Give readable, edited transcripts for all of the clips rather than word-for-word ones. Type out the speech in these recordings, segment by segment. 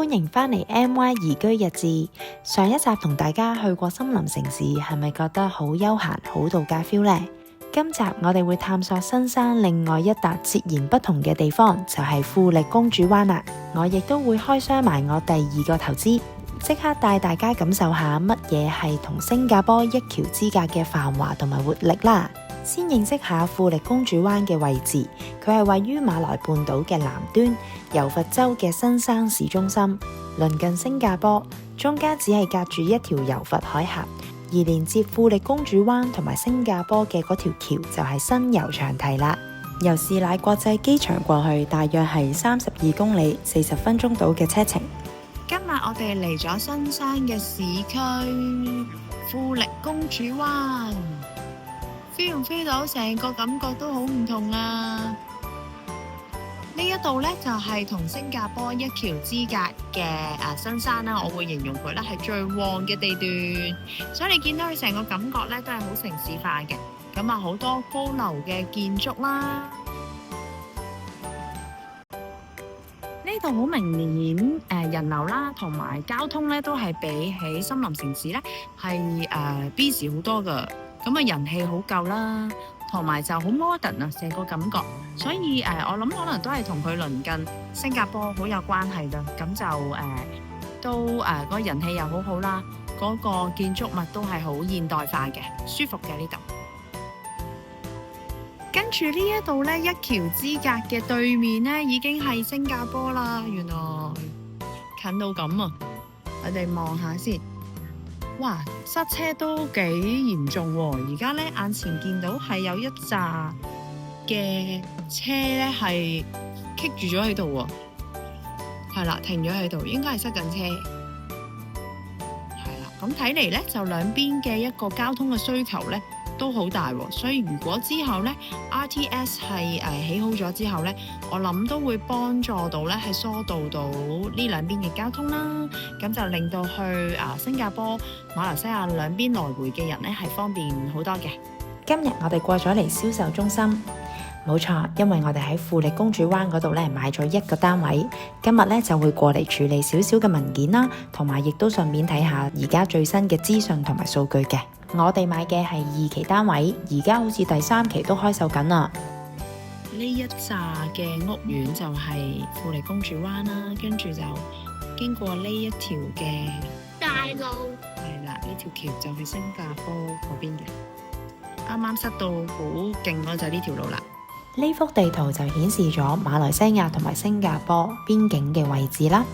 歡迎返嚟 MY 移居日誌。上一集同大家去過森林城市，係咪覺得好悠閒、好度假 feel 呢？今集我哋會探索新山另外一笪截然不同嘅地方，就係富力公主灣啦。我亦都會開箱埋我第二個投資，即刻帶大家感受下乜嘢係同新加坡一橋之隔嘅繁華同埋活力啦。先認識下富力公主灣嘅位置，佢係位於馬來半島嘅南端，柔佛州嘅新山市中心，鄰近新加坡，中間只係隔住一條柔佛海峽，而連接富力公主灣同埋新加坡嘅嗰條橋就係新柔長堤啦。由士乃國際機場過去大約係32公里，40分鐘到嘅車程。今日我哋嚟咗新山嘅市區富力公主灣，飛唔飛到成個感覺都好唔同啊！呢一度呢，就係同新加坡一橋之隔嘅新山啦，我會形容佢咧係最旺嘅地段，所以你見到佢成個感覺咧都係好城市化嘅，咁啊好多高樓嘅建築啦。呢度好明顯人流啦，同埋交通咧都係比起森林城市咧係busy 好多噶，咁啊人氣好夠啦。同埋就好 modern 啊，成個感覺，所以我諗可能都係同佢鄰近新加坡好有關係啦。咁就都個人氣又好好啦，嗰個建築物都係好現代化嘅，舒服嘅呢度。跟住呢一度呢，一橋之隔嘅對面呢，已經係新加坡啦。原來近到咁啊！我哋望下先。哇，塞車都幾嚴重喎！而家咧眼前見到係有一紮嘅車咧係棘住咗喺度喎，係啦，停咗喺度，應該係塞緊車，係啦。咁睇嚟咧就兩邊嘅一個交通嘅需求咧都好大喎，所以如果之後咧 RTS 係起好咗之後咧，我諗都會幫助到咧係疏導到呢兩邊嘅交通啦，咁就令到去新加坡、馬來西亞兩邊來回嘅人咧係方便好多嘅。今日我哋過咗嚟銷售中心，冇錯，因為我哋喺富力公主灣嗰度咧買咗一個單位，今日咧就會過嚟處理少少嘅文件啦，同埋亦都順便睇下而家最新嘅資訊同埋數據嘅。我哋買嘅係2期單位，而家好似第3期都開售緊啦。呢一紮嘅屋苑就係富力公主灣啦，跟住就經過呢一條嘅大路，係啦，呢條橋就係新加坡嗰邊嘅。啱啱塞到好勁嗰就係呢條路啦。呢幅地圖就顯示咗馬來西亞同埋新加坡邊境嘅位置啦。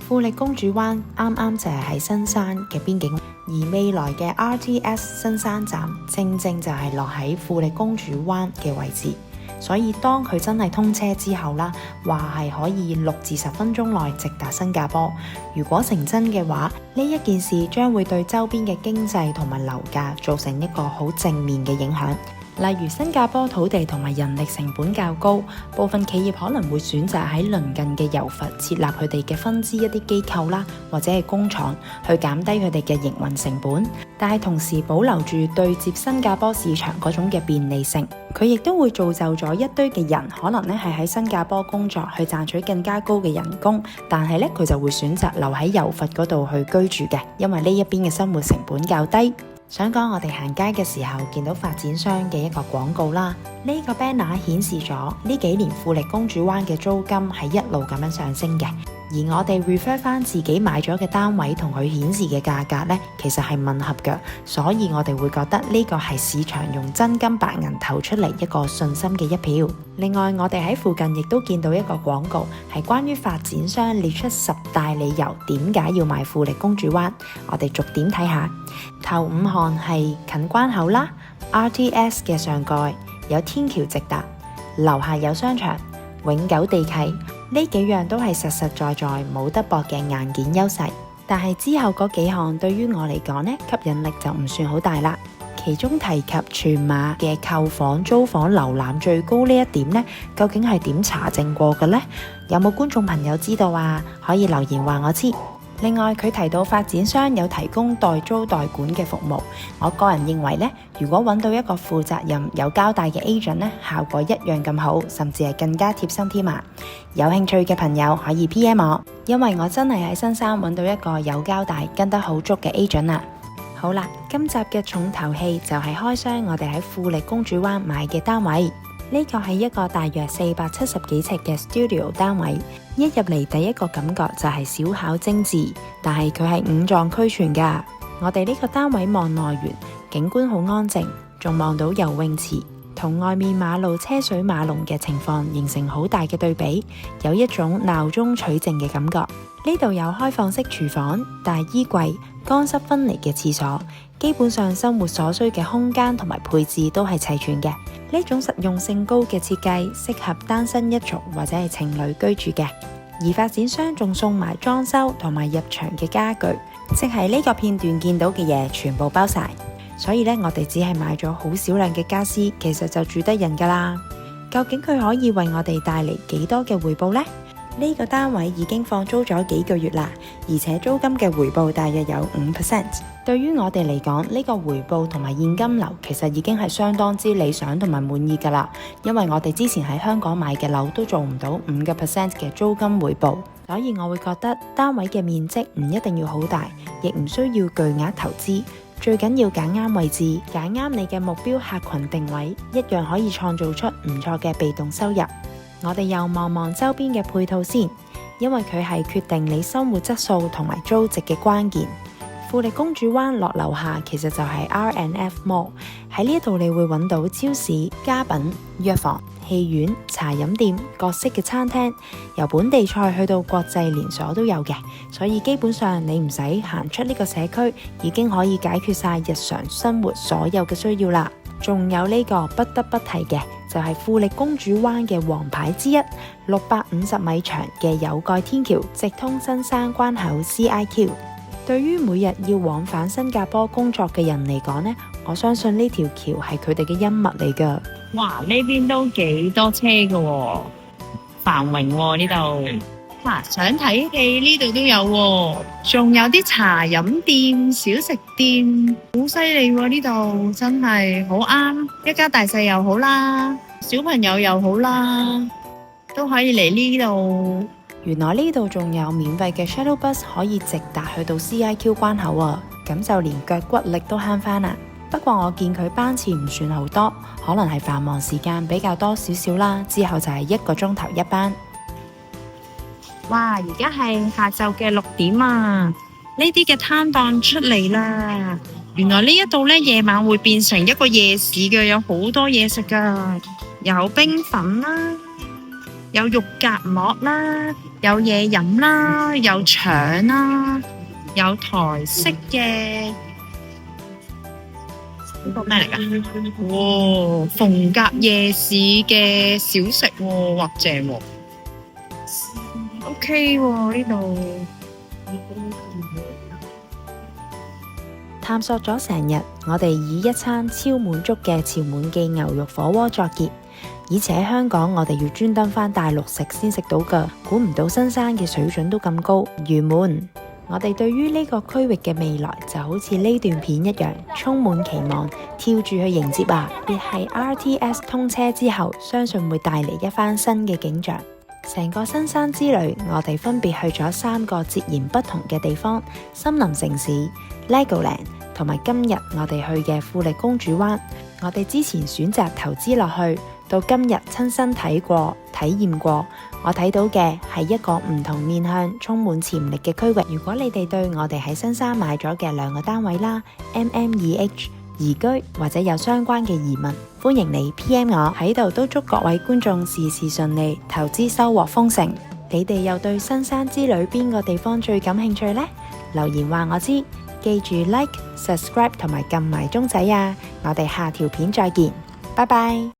富力公主灣啱啱就係喺新山嘅邊境，而未來嘅 RTS 新山站正正就係落喺富力公主灣嘅位置，所以當佢真係通車之後啦，話係可以6至10分鐘內直達新加坡。如果成真嘅話，呢一件事將會對周邊嘅經濟同埋樓價造成一個好正面嘅影響。例如新加坡土地同埋人力成本較高，部分企業可能會選擇喺鄰近嘅柔佛設立佢哋嘅分支一啲機構啦，或者係工廠，去減低佢哋嘅營運成本，但係同時保留住對接新加坡市場嗰種嘅便利性。佢亦都會造就咗一堆嘅人，可能咧係喺新加坡工作去賺取更加高嘅人工，但係咧佢就會選擇留喺柔佛嗰度去居住嘅，因為呢一邊嘅生活成本較低。想講我哋行街嘅時候見到發展商嘅一個廣告啦，呢個 banner 顯示咗呢幾年富力公主灣嘅租金係一路咁樣上升嘅，而我哋 refer 翻自己買咗嘅單位同佢顯示嘅價格呢，其實係吻合嘅，所以我哋會覺得呢個係市場用真金白銀投出嚟一個信心嘅一票。另外我哋喺附近亦都見到一個廣告，係關於發展商列出10大理由點解要買富力公主灣，我哋逐點睇下。頭5項係近關口啦， RTS 嘅上蓋有天橋直達，樓下有商場，永久地契，呢幾樣都係實實在在冇得駁嘅硬件優勢。但係之後嗰幾項對於我嚟講呢，吸引力就唔算好大啦。其中提及全馬嘅購房租房瀏覽最高呢一點呢，究竟係點查證過嘅呢？有冇觀眾朋友知道啊？可以留言話我知。另外，佢提到發展商有提供代租代管嘅服務。我個人認為呢，如果揾到一個負責任、有交代嘅 agent 呢，效果一樣咁好，甚至係更加貼心添啊！有興趣嘅朋友可以 PM 我，因為我真係喺新山揾到一個有交代、跟得好足嘅 agent 啊！好啦，今集嘅重頭戲就係開箱我哋喺富力公主灣買嘅單位。呢個係一個大約470幾尺嘅 studio 單位，一入嚟第一個感覺就係小巧精緻，但係佢係五臟俱全㗎。我哋呢個單位望內園，景觀好安靜，仲望到游泳池，同外面馬路車水馬龍嘅情況形成好大嘅對比，有一種鬧中取靜嘅感覺。呢度有開放式廚房、大衣櫃、乾濕分離嘅廁所，基本上生活所需嘅空間同埋配置都係齊全嘅。呢種實用性高嘅設計，適合單身一族或者係情侶居住嘅。而發展商仲送埋裝修同埋入場嘅家具，即係呢個片段見到嘅嘢全部包晒。所以呢，我哋只係買咗好少量嘅家私，其實就住得人㗎啦。究竟佢可以為我哋帶嚟幾多嘅回報呢？呢個單位已經放租咗幾個月啦，而且租金嘅回報大約有 5%。對於我哋嚟講，呢個回報同埋現金流其實已經係相當之理想同埋滿意㗎啦。因為我哋之前喺香港買嘅樓都做唔到5%嘅租金回報，所以我會覺得單位嘅面積唔一定要好大，亦唔需要巨額投資，最緊要揀啱位置，揀啱你嘅目標客群定位，一樣可以創造出唔錯嘅被動收入。我哋又望望周邊嘅配套先，因為佢係決定你生活質素同埋租值嘅關鍵。富力公主灣落樓下其實就係 R&F Mall， 喺呢度你會揾到超市、家品、藥房、戲院、茶飲店、各式嘅餐廳，由本地菜去到國際連鎖都有嘅，所以基本上你唔使行出呢個社區，已經可以解決晒日常生活所有嘅需要啦。仲有呢個不得不提嘅，就係富力公主灣嘅王牌之一，650米長嘅有蓋天橋，直通新山關口 CIQ。對於每日要往返新加坡工作嘅人嚟講呢，我相信呢條橋係佢哋嘅恩物嚟㗎。哇，呢邊都幾多車㗎喎，繁榮喎呢度。哇，想睇戲呢度都有喎，仲有啲茶飲店、小食店，好犀利喎呢度，真係好啱，一家大細又好啦，小朋友又好啦，都可以嚟呢度。原來呢度仲有免費嘅 shuttle bus 可以直達去到 CIQ 關口啊，咁就連腳骨力都慳返啦。不過我見佢班次唔算好多，可能係繁忙時間比較多少少啦，之後就係1個鐘頭一班。哇！而家係下晝嘅6點啊，呢啲嘅攤檔出嚟啦。原來呢一度呢，夜晚會變成一個夜市嘅，有好多嘢食噶，有冰粉啦，有肉夾饃啦，有嘢飲啦，有腸啦，有台式嘅呢個咩嚟噶？哇！逢甲夜市嘅小食喎，哇正喎！OK 喎呢度。探索咗成日，我哋以一餐超滿足嘅潮滿記牛肉火鍋作結。以前喺香港，我哋要專登返大陸食先食到㗎，估唔到新山嘅水準都咁高，圓滿。我哋對於呢個區域嘅未來就好似呢段片一樣，充滿期望，跳住去迎接啊！別係 RTS 通車之後，相信會帶嚟一番新嘅景象。成個新山之旅，我哋分別去咗3個截然不同嘅地方：森林城市、Legoland 同埋今日我哋去嘅富力公主灣。我哋之前選擇投資落去，到今日親身睇過、體驗過，我睇到嘅係一個唔同面向、充滿潛力嘅區域。如果你哋對我哋喺新山買咗嘅2個單位啦 MM2H 移居或者有相關嘅疑問，歡迎你 PM 我。喺度都祝各位觀眾事事順利，投資收穫豐盛。你哋又對新山之旅邊個地方最感興趣呢？留言話我知，記住 Like、Subscribe 同埋撳埋鐘仔啊！我哋下條片再見，拜拜。